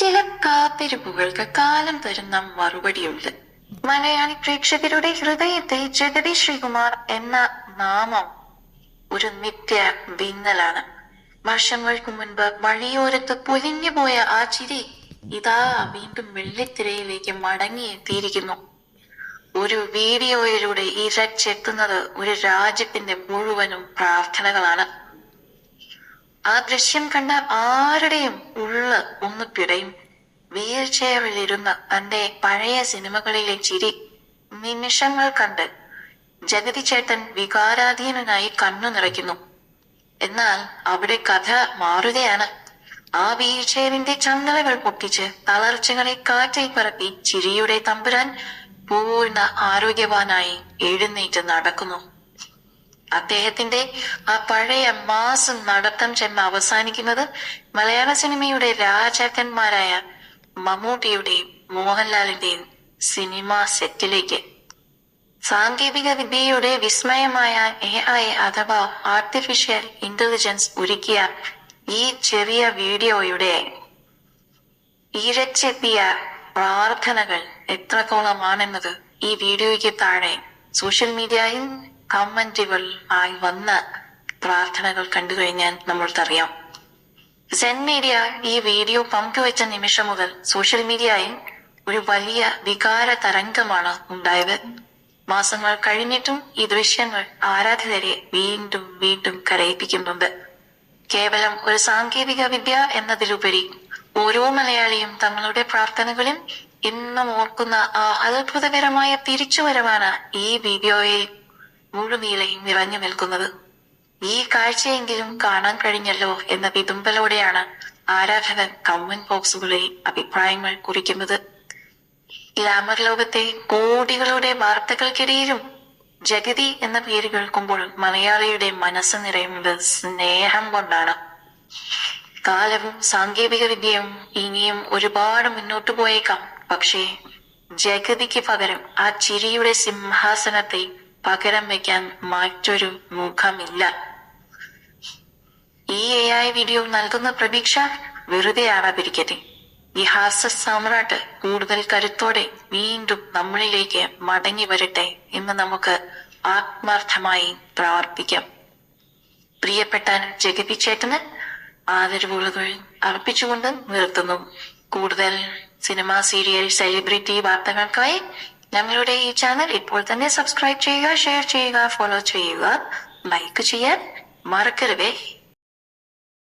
ചില കാത്തിരിപ്പുകൾക്ക് കാലം തരുന്ന മറുപടിയുണ്ട്. മലയാളി പ്രേക്ഷകരുടെ ഹൃദയത്തിൽ ജഗതി ശ്രീകുമാർ എന്ന നാമം ഒരു നിത്യ വിന്നലാണ്. വർഷങ്ങൾക്ക് മുൻപ് വഴിയോരത്ത് പൊലിഞ്ഞുപോയ ആ ചിരി ഇതാ വീണ്ടും വെള്ളിത്തിരയിലേക്ക് മടങ്ങിയെത്തിയിരിക്കുന്നു. ഒരു വീഡിയോയിലൂടെ ഇരച്ചെത്തുന്നത് ഒരു രാജ്യത്തിന്റെ മുഴുവനും പ്രാർത്ഥനകളാണ്. ആ ദൃശ്യം കണ്ട ആരുടെയും ഉള്ള് ഒന്ന് പിടയും. വീൽ ചെയറിലിരുന്ന് തന്റെ പഴയ സിനിമകളിലെ ചിരി നിമിഷങ്ങൾ കണ്ട് ജഗതി ചേട്ടൻ വികാരാധീനനായി കണ്ണു നിറയ്ക്കുന്നു. എന്നാൽ അവിടെ കഥ മാറുകയാണ്. ആ വീൽ ചെയറിന്റെ ചങ്ങലകൾ പൊട്ടിച്ച് തളർച്ചകളെ കാറ്റിൽ പറത്തി ചിരിയുടെ തമ്പുരാൻ പൂർണ്ണ ആരോഗ്യവാനായി എഴുന്നേറ്റ് നടക്കുന്നു. അദ്ദേഹത്തിന്റെ ആ പഴയ മാസം നടത്തം ചെന്ന് അവസാനിക്കുന്നത് മലയാള സിനിമയുടെ രാജാക്കന്മാരായ മമ്മൂട്ടിയുടെയും മോഹൻലാലിന്റെയും സിനിമാ സെറ്റിലേക്ക്. സാങ്കേതിക വിദ്യയുടെ വിസ്മയമായ AI അഥവാ ആർട്ടിഫിഷ്യൽ ഇന്റലിജൻസ് ഒരുക്കിയ ഈ ചെറിയ വീഡിയോയുടെ ഇരച്ചെത്തിയ പ്രാർത്ഥനകൾ എത്രത്തോളമാണെന്നത് ഈ വീഡിയോയ്ക്ക് താഴെ സോഷ്യൽ മീഡിയയിൽ കമന്റുകൾ ആയി വന്ന പ്രാർത്ഥനകൾ കണ്ടു കഴിഞ്ഞാൽ നമ്മൾക്കറിയാം. സെൻ മീഡിയ ഈ വീഡിയോ പങ്കുവെച്ച നിമിഷം മുതൽ സോഷ്യൽ മീഡിയയിൽ ഒരു വലിയ വികാര തരംഗമാണ് ഉണ്ടായത്. മാസങ്ങൾ കഴിഞ്ഞിട്ടും ഈ ദൃശ്യങ്ങൾ ആരാധകരെ വീണ്ടും വീണ്ടും കരയിപ്പിക്കുന്നുണ്ട്. കേവലം ഒരു സാങ്കേതിക വിദ്യ എന്നതിലുപരി ഓരോ മലയാളിയും തങ്ങളുടെ പ്രാർത്ഥനകളിൽ ഇന്നും ഓർക്കുന്ന ആ അത്ഭുതകരമായ തിരിച്ചുവരവാണ് ഈ വീഡിയോയിൽ മുഴുനീളയും നിറഞ്ഞു നിൽക്കുന്നത്. ഈ കാഴ്ചയെങ്കിലും കാണാൻ കഴിഞ്ഞല്ലോ എന്ന വിതുമ്പലോടെയാണ് ആരാധകർ കമന്റ് ബോക്സുകളിൽ അഭിപ്രായങ്ങൾ കുറിക്കുന്നത്. ഗ്ലാമർ ലോകത്തെ കോടികളുടെ വാർത്തകൾക്കിടയിലും ജഗതി എന്ന പേര് കേൾക്കുമ്പോൾ മലയാളിയുടെ മനസ്സ് നിറയുന്നത് സ്നേഹം കൊണ്ടാണ്. കാലവും സാങ്കേതിക വിദ്യയും ഇനിയും ഒരുപാട് മുന്നോട്ടു പോയേക്കാം. പക്ഷേ ജഗതിക്ക് പകരം ആ ചിരിയുടെ സിംഹാസനത്തെ പകരം വയ്ക്കാൻ മറ്റൊരു മുഖമില്ല. ഈ AI വീഡിയോ നൽകുന്ന പ്രതീക്ഷ വെറുതെ ആവാതിരിക്കട്ടെ. ഈ ഹാസ്യ സാമ്രാട്ട് കൂടുതൽ കരുത്തോടെ വീണ്ടും നമ്മളിലേക്ക് മടങ്ങി വരട്ടെ എന്ന് നമുക്ക് ആത്മാർത്ഥമായി പ്രാർത്ഥിക്കാം. പ്രിയപ്പെട്ട ജഗതി ചേട്ടന് ആദരവുകൾ അർപ്പിച്ചുകൊണ്ട് നിർത്തുന്നു. കൂടുതൽ സിനിമ, സീരിയൽ, സെലിബ്രിറ്റി വാർത്തകൾക്കായി ഞങ്ങളുടെ ഈ ചാനൽ ഇപ്പോൾ തന്നെ സബ്സ്ക്രൈബ് ചെയ്യുക, ഷെയർ ചെയ്യുക, ഫോളോ ചെയ്യുക, ലൈക്ക് ചെയ്യാൻ മറക്കരുതേ.